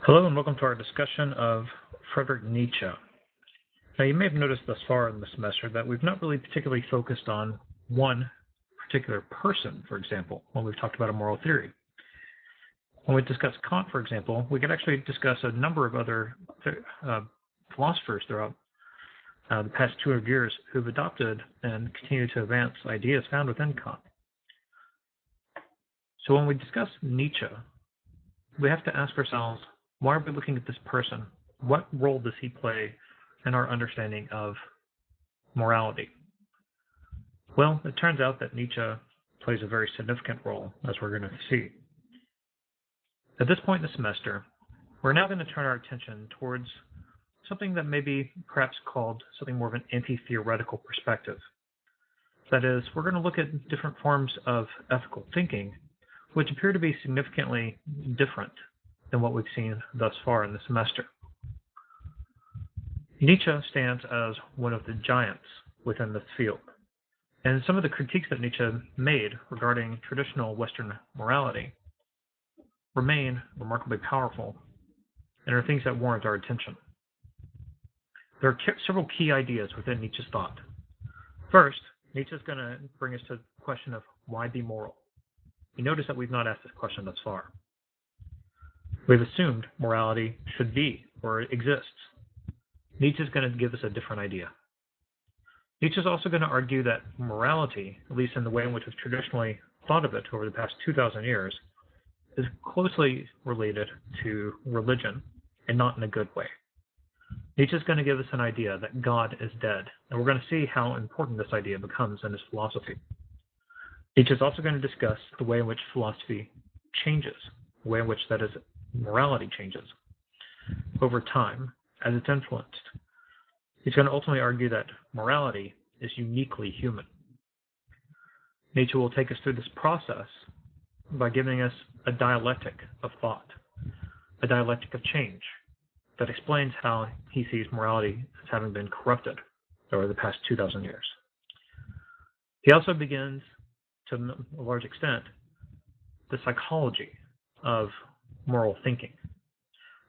Hello and welcome to our discussion of Friedrich Nietzsche. Now, you may have noticed thus far in the semester that we've not really particularly focused on one particular person, for example, when we've talked about a moral theory. When we discuss Kant, for example, we could actually discuss a number of other philosophers throughout the past 200 years who've adopted and continue to advance ideas found within Kant. So when we discuss Nietzsche, we have to ask ourselves, why are we looking at this person? What role does he play in our understanding of morality? Well, it turns out that Nietzsche plays a very significant role, as we're going to see. At this point in the semester, we're now going to turn our attention towards something that may be perhaps called something more of an anti-theoretical perspective. That is, we're going to look at different forms of ethical thinking, which appear to be significantly different than what we've seen thus far in the semester. Nietzsche stands as one of the giants within this field, and some of the critiques that Nietzsche made regarding traditional Western morality remain remarkably powerful and are things that warrant our attention. There are several key ideas within Nietzsche's thought. First, Nietzsche is going to bring us to the question of why be moral. You notice that we've not asked this question thus far. We've assumed morality should be or exists. Nietzsche is going to give us a different idea. Nietzsche is also going to argue that morality, at least in the way in which we've traditionally thought of it over the past 2,000 years, is closely related to religion and not in a good way. Nietzsche is going to give us an idea that God is dead, and we're going to see how important this idea becomes in his philosophy. Nietzsche is also going to discuss the way in which philosophy changes, the way in which, that is, morality changes over time as it's influenced. He's going to ultimately argue that morality is uniquely human. Nietzsche will take us through this process by giving us a dialectic of thought, a dialectic of change that explains how he sees morality as having been corrupted over the past 2,000 years. He also begins, to a large extent, the psychology of moral thinking.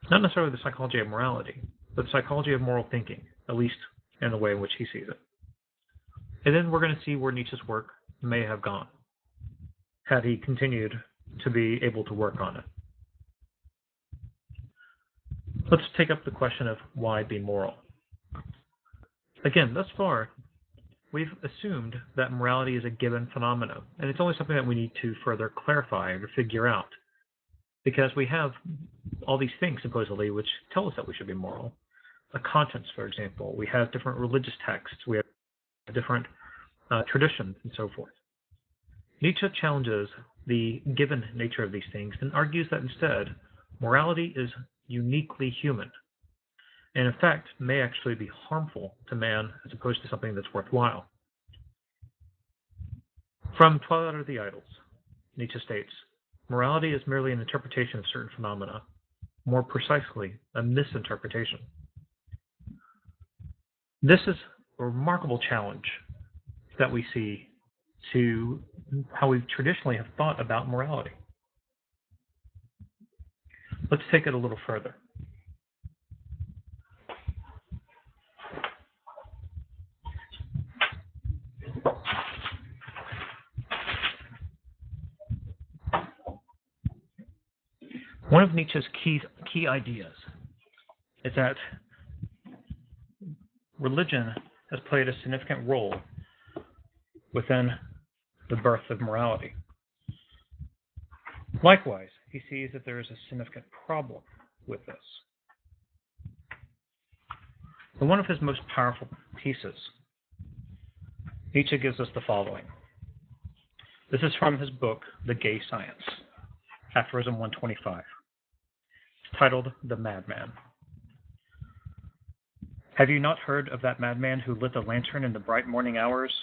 Not necessarily the psychology of morality, but the psychology of moral thinking, at least in the way in which he sees it. And then we're going to see where Nietzsche's work may have gone, had he continued to be able to work on it. Let's take up the question of why be moral. Again, thus far, we've assumed that morality is a given phenomenon, and it's only something that we need to further clarify or figure out, because we have all these things, supposedly, which tell us that we should be moral. A conscience, for example. We have different religious texts. We have different traditions, and so forth. Nietzsche challenges the given nature of these things and argues that instead, morality is uniquely human, and in fact may actually be harmful to man as opposed to something that's worthwhile. From Twilight of the Idols, Nietzsche states, morality is merely an interpretation of certain phenomena, more precisely, a misinterpretation. This is a remarkable challenge that we see to how we traditionally have thought about morality. Let's take it a little further. One of Nietzsche's key ideas is that religion has played a significant role within the birth of morality. Likewise, he sees that there is a significant problem with this. In one of his most powerful pieces, Nietzsche gives us the following. This is from his book, The Gay Science, aphorism 125. It's titled The Madman. Have you not heard of that madman who lit the lantern in the bright morning hours,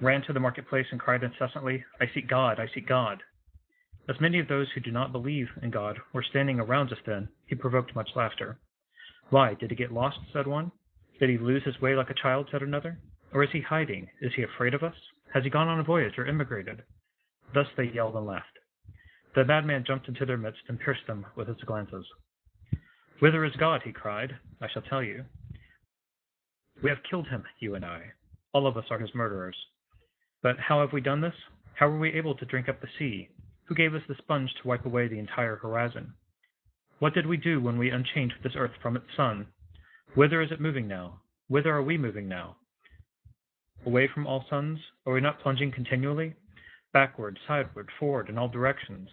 ran to the marketplace and cried incessantly, I seek God, I seek God. As many of those who do not believe in God were standing around just then, he provoked much laughter. Why, did he get lost, said one. Did he lose his way like a child, said another. Or is he hiding? Is he afraid of us? Has he gone on a voyage or immigrated? Thus they yelled and laughed. The madman jumped into their midst and pierced them with his glances. "Whither is God?" he cried. "I shall tell you. We have killed him, you and I. All of us are his murderers. But how have we done this? How were we able to drink up the sea? Who gave us the sponge to wipe away the entire horizon? What did we do when we unchained this earth from its sun? Whither is it moving now? Whither are we moving now? Away from all suns? Are we not plunging continually? Backward, sideward, forward, in all directions.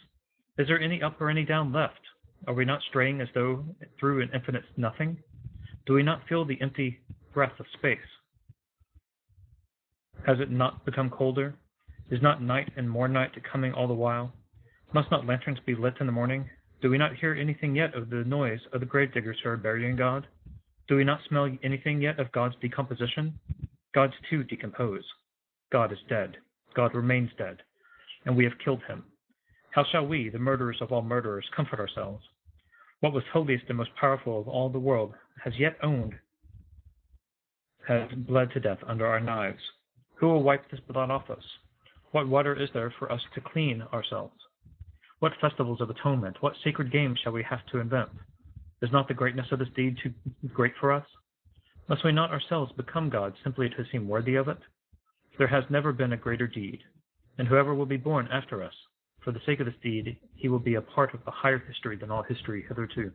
Is there any up or any down left? Are we not straying as though through an infinite nothing? Do we not feel the empty breath of space? Has it not become colder? Is not night and more night coming all the while? Must not lanterns be lit in the morning? Do we not hear anything yet of the noise of the grave diggers who are burying God? Do we not smell anything yet of God's decomposition? Gods too decompose. God is dead. God remains dead, and we have killed him. How shall we, the murderers of all murderers, comfort ourselves? What was holiest and most powerful of all the world has yet owned has bled to death under our knives. Who will wipe this blood off us? What water is there for us to clean ourselves? What festivals of atonement, what sacred games shall we have to invent? Is not the greatness of this deed too great for us? Must we not ourselves become gods simply to seem worthy of it? There has never been a greater deed, and whoever will be born after us, for the sake of this deed, he will be a part of a higher history than all history hitherto.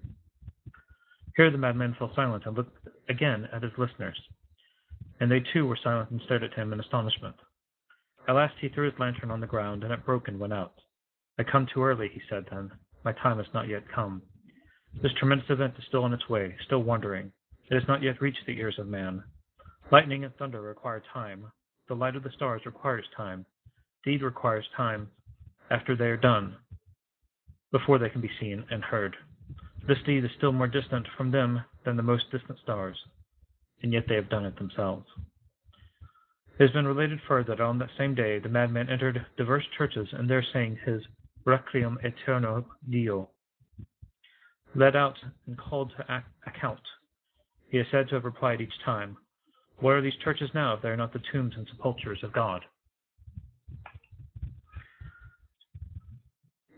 Here the madman fell silent and looked again at his listeners, and they too were silent and stared at him in astonishment. At last he threw his lantern on the ground, and it broke and went out. "I come too early," he said then. "My time has not yet come. This tremendous event is still on its way, still wandering. It has not yet reached the ears of man. Lightning and thunder require time. The light of the stars requires time. Deed requires time after they are done, before they can be seen and heard. This deed is still more distant from them than the most distant stars, and yet they have done it themselves." It has been related further that on that same day the madman entered diverse churches, and there sang his Requiem Aeterno Dio. Led out and called to account, he is said to have replied each time, "What are these churches now if they are not the tombs and sepulchres of God?"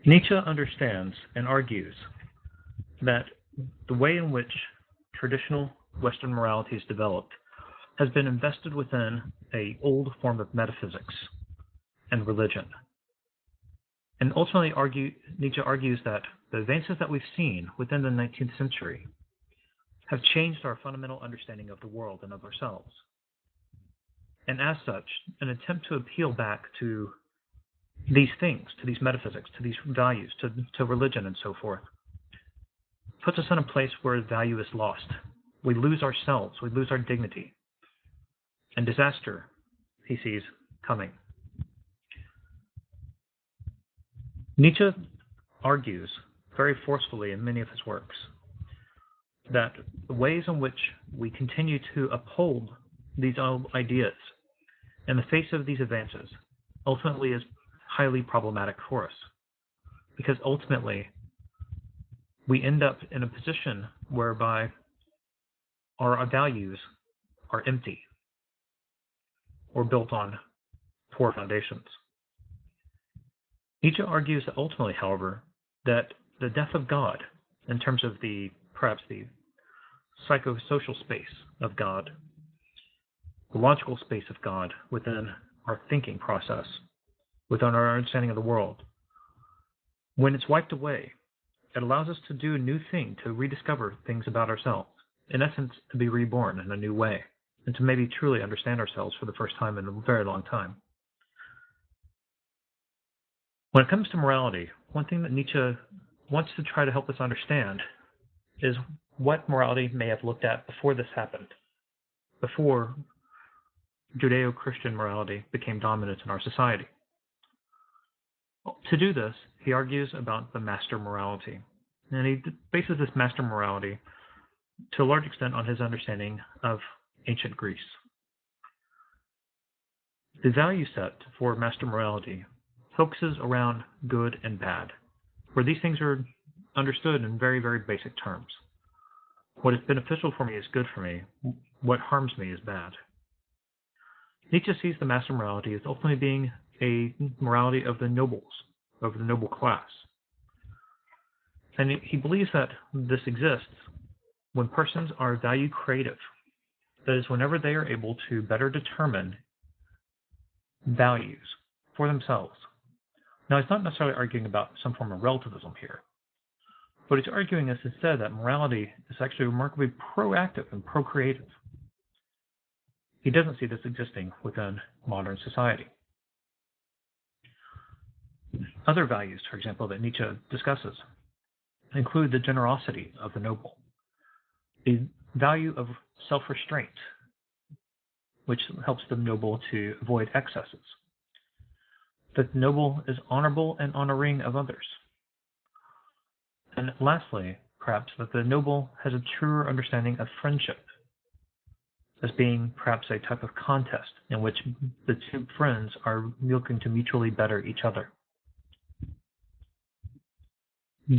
Nietzsche understands and argues that the way in which traditional Western morality is developed has been invested within an old form of metaphysics and religion. And ultimately, Nietzsche argues that the advances that we've seen within the 19th century have changed our fundamental understanding of the world and of ourselves. And as such, an attempt to appeal back to these things, to these metaphysics, to these values, to religion and so forth, puts us in a place where value is lost. We lose ourselves, we lose our dignity, and disaster he sees coming. Nietzsche argues very forcefully in many of his works that the ways in which we continue to uphold these old ideas in the face of these advances ultimately is highly problematic for us. Because ultimately, we end up in a position whereby our values are empty or built on poor foundations. Nietzsche argues that ultimately, however, that the death of God, in terms of perhaps the psychosocial space of God, the logical space of God within our thinking process, within our understanding of the world, when it's wiped away, it allows us to do a new thing, to rediscover things about ourselves, in essence, to be reborn in a new way, and to maybe truly understand ourselves for the first time in a very long time. When it comes to morality, one thing that Nietzsche wants to try to help us understand is what morality may have looked at before this happened, before Judeo-Christian morality became dominant in our society. To do this, he argues about the master morality, and he bases this master morality to a large extent on his understanding of ancient Greece. The value set for master morality focuses around good and bad, where these things are understood in very, very basic terms. What is beneficial for me is good for me. What harms me is bad. Nietzsche sees the master morality as ultimately being a morality of the nobles, of the noble class, And he believes that this exists when persons are value creative. That is, whenever they are able to better determine values for themselves. Now, he's not necessarily arguing about some form of relativism here. What he's arguing is instead that morality is actually remarkably proactive and procreative. He doesn't see this existing within modern society. Other values, for example, that Nietzsche discusses include the generosity of the noble, the value of self-restraint, which helps the noble to avoid excesses, that the noble is honorable and honoring of others, and lastly, perhaps, that the noble has a truer understanding of friendship as being perhaps a type of contest in which the two friends are looking to mutually better each other.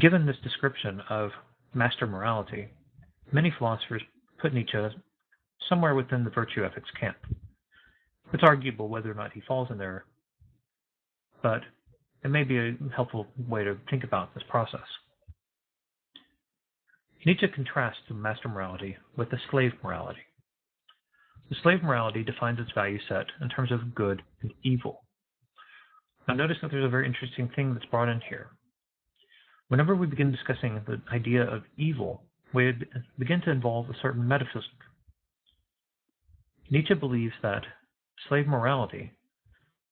Given this description of master morality, many philosophers put Nietzsche somewhere within the virtue ethics camp. It's arguable whether or not he falls in there, but it may be a helpful way to think about this process. Nietzsche contrasts the master morality with the slave morality. The slave morality defines its value set in terms of good and evil. Now notice that there's a very interesting thing that's brought in here. Whenever we begin discussing the idea of evil, we begin to involve a certain metaphysic. Nietzsche believes that slave morality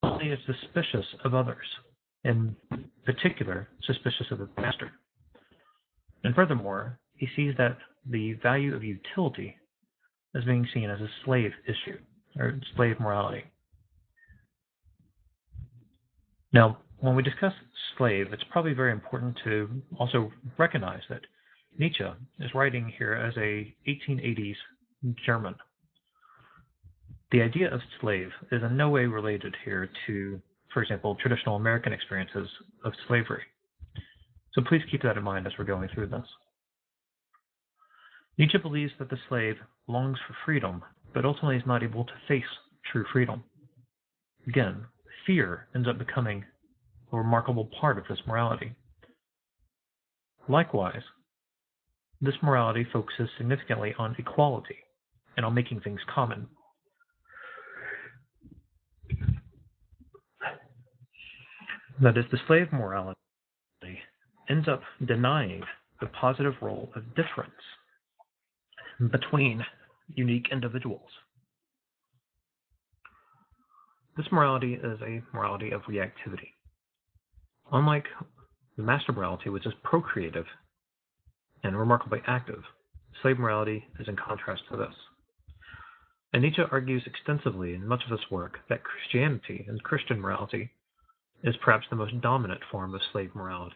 only is suspicious of others, in particular, suspicious of the master. And furthermore, he sees that the value of utility as being seen as a slave issue, or slave morality. Now, when we discuss slave, it's probably very important to also recognize that Nietzsche is writing here as a 1880s German. The idea of slave is in no way related here to, for example, traditional American experiences of slavery. So please keep that in mind as we're going through this. Nietzsche believes that the slave longs for freedom, but ultimately is not able to face true freedom. Again, fear ends up becoming a remarkable part of this morality. Likewise, this morality focuses significantly on equality and on making things common. That is, the slave morality ends up denying the positive role of difference between unique individuals. This morality is a morality of reactivity. Unlike the master morality, which is procreative and remarkably active, slave morality is in contrast to this. And Nietzsche argues extensively in much of his work that Christianity and Christian morality is perhaps the most dominant form of slave morality.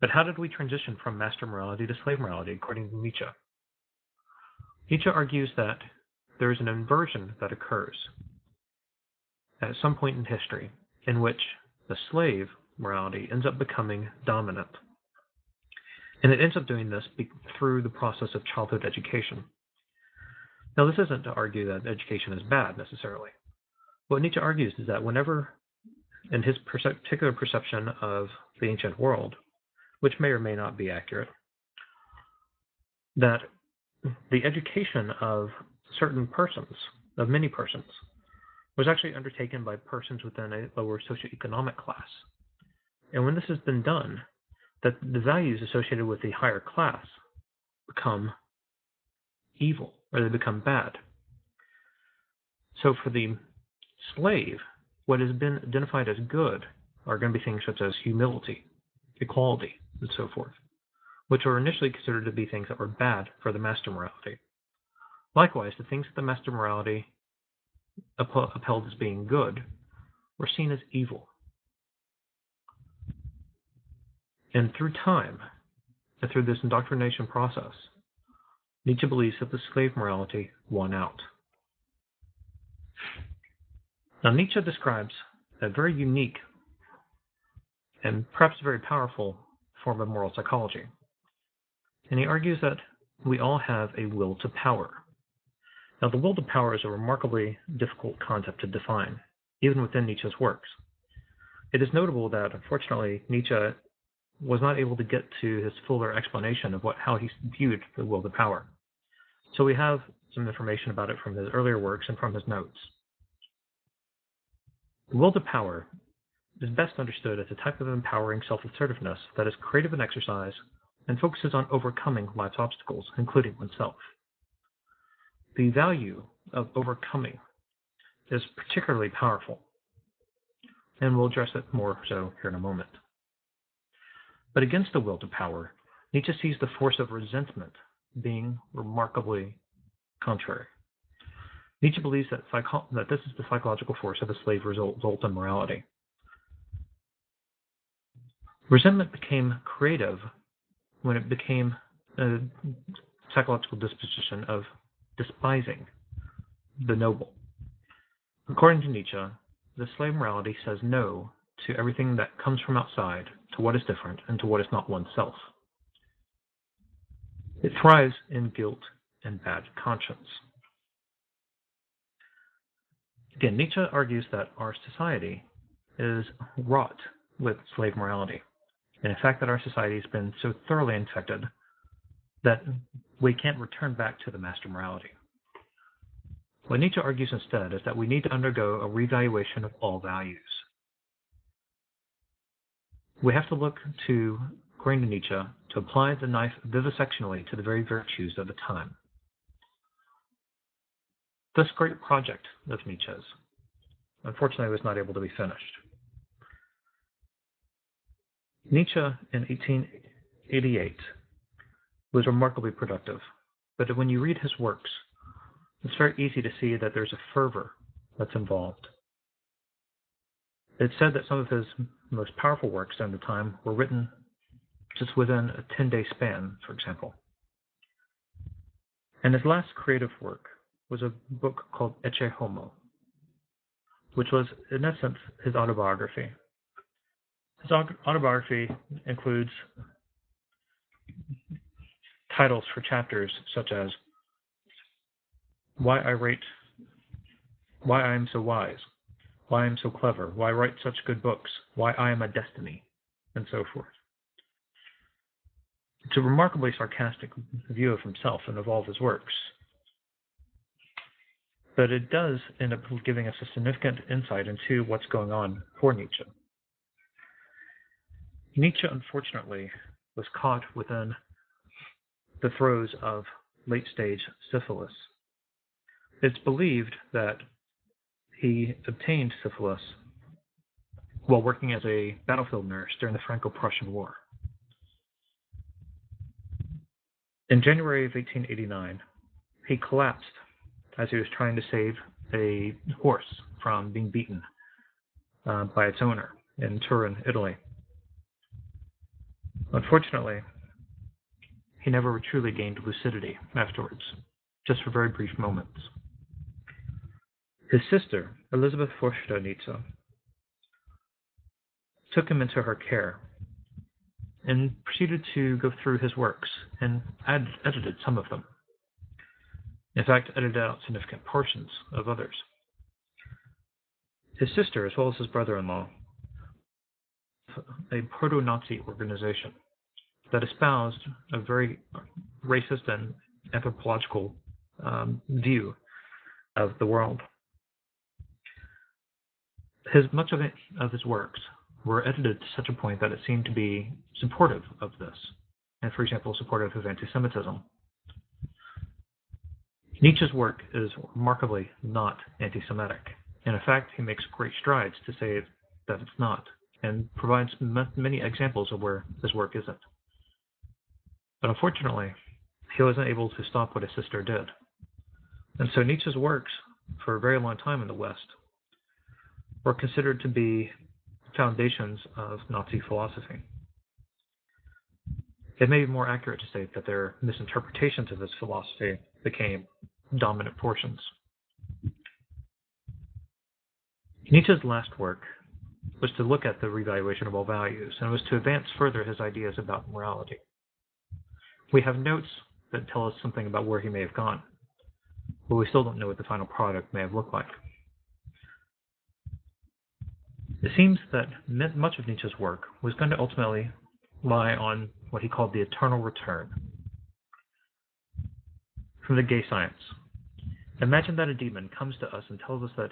But how did we transition from master morality to slave morality, according to Nietzsche? Nietzsche argues that there is an inversion that occurs at some point in history in which the slave morality ends up becoming dominant. And it ends up doing this through the process of childhood education. Now, this isn't to argue that education is bad necessarily. What Nietzsche argues is that whenever, in his particular perception of the ancient world, which may or may not be accurate, that the education of certain persons, of many persons, was actually undertaken by persons within a lower socioeconomic class. And when this has been done, that the values associated with the higher class become evil, or they become bad. So for the slave, what has been identified as good are going to be things such as humility, equality, and so forth, which were initially considered to be things that were bad for the master morality. Likewise, the things that the master morality upheld as being good were seen as evil. And through time, and through this indoctrination process, Nietzsche believes that the slave morality won out. Now, Nietzsche describes a very unique and perhaps very powerful form of moral psychology. And he argues that we all have a will to power. Now, the will to power is a remarkably difficult concept to define, even within Nietzsche's works. It is notable that, unfortunately, Nietzsche was not able to get to his fuller explanation of how he viewed the will to power. So we have some information about it from his earlier works and from his notes. The will to power is best understood as a type of empowering self-assertiveness that is creative in exercise and focuses on overcoming life's obstacles, including oneself. The value of overcoming is particularly powerful, and we'll address it more so here in a moment. But against the will to power, Nietzsche sees the force of resentment being remarkably contrary. Nietzsche believes that this is the psychological force of the slave revolt in morality. Resentment became creative when it became a psychological disposition of despising the noble. According to Nietzsche, the slave morality says no to everything that comes from outside, to what is different, and to what is not oneself. It thrives in guilt and bad conscience. Again, Nietzsche argues that our society is wrought with slave morality, and in fact that our society has been so thoroughly infected that we can't return back to the master morality. What Nietzsche argues instead is that we need to undergo a revaluation of all values. We have to look to, according to Nietzsche, to apply the knife vivisectionally to the very virtues of the time. This great project of Nietzsche's, unfortunately, was not able to be finished. Nietzsche in 1888 was remarkably productive, but when you read his works, it's very easy to see that there's a fervor that's involved. It's said that some of his most powerful works during the time were written just within a 10-day span, for example. And his last creative work was a book called Ecce Homo, which was, in essence, his autobiography. His autobiography includes titles for chapters such as Why I Am So Wise, Why I Am So Clever, Why I Write Such Good Books, Why I Am a Destiny, and so forth. It's a remarkably sarcastic view of himself and of all of his works. But it does end up giving us a significant insight into what's going on for Nietzsche. Nietzsche, unfortunately, was caught within the throes of late-stage syphilis. It's believed that he obtained syphilis while working as a battlefield nurse during the Franco-Prussian War. In January of 1889, he collapsed as he was trying to save a horse from being beaten by its owner in Turin, Italy. Unfortunately, he never truly gained lucidity afterwards, just for very brief moments. His sister, Elisabeth Forster Nietzsche, took him into her care and proceeded to go through his works and edited some of them. In fact, edited out significant portions of others. His sister, as well as his brother-in-law, a proto-Nazi organization that espoused a very racist and anthropological view of the world. Much of his works were edited to such a point that it seemed to be supportive of this, and for example, supportive of anti-Semitism. Nietzsche's work is remarkably not anti-Semitic, and in fact, he makes great strides to say that it's not, and provides many examples of where his work isn't. But unfortunately, he wasn't able to stop what his sister did. And so Nietzsche's works, for a very long time in the West, were considered to be foundations of Nazi philosophy. It may be more accurate to say that their misinterpretations of his philosophy became dominant portions. Nietzsche's last work was to look at the revaluation of all values, and was to advance further his ideas about morality. We have notes that tell us something about where he may have gone, but we still don't know what the final product may have looked like. It seems that much of Nietzsche's work was going to ultimately lie on what he called the eternal return. From the Gay Science. Imagine that a demon comes to us and tells us that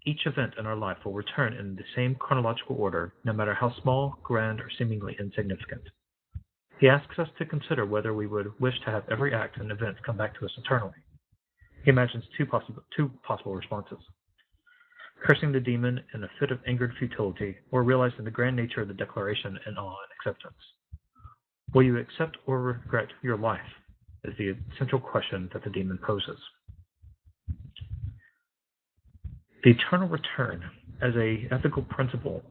each event in our life will return in the same chronological order, no matter how small, grand, or seemingly insignificant. He asks us to consider whether we would wish to have every act and event come back to us eternally. He imagines two possible responses: cursing the demon in a fit of angered futility, or realizing the grand nature of the declaration in awe and acceptance. Will you accept or regret your life? Is the essential question that the demon poses. The eternal return as an ethical principle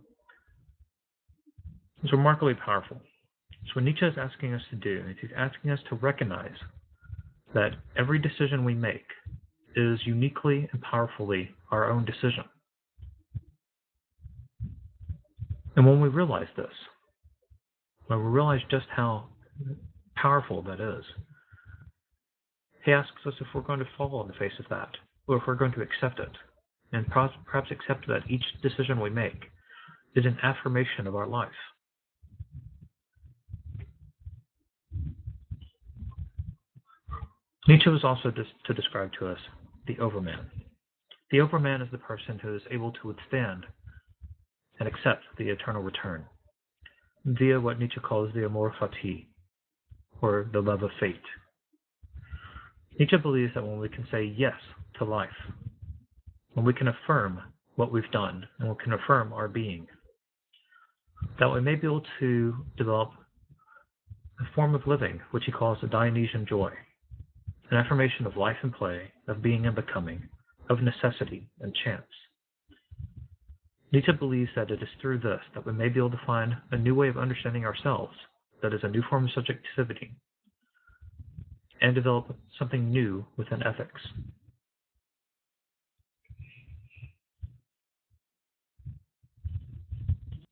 is remarkably powerful. So what Nietzsche is asking us to do is he's asking us to recognize that every decision we make is uniquely and powerfully our own decision. And when we realize this, when we realize just how powerful that is, he asks us if we're going to fall in the face of that, or if we're going to accept it, and perhaps accept that each decision we make is an affirmation of our life. Nietzsche was also to describe to us the overman. The overman is the person who is able to withstand and accept the eternal return via what Nietzsche calls the amour fati, or the love of fate. Nietzsche believes that when we can say yes to life, when we can affirm what we've done and we can affirm our being, that we may be able to develop a form of living which he calls a Dionysian joy, an affirmation of life and play, of being and becoming, of necessity and chance. Nietzsche believes that it is through this that we may be able to find a new way of understanding ourselves, that is a new form of subjectivity, and develop something new within ethics.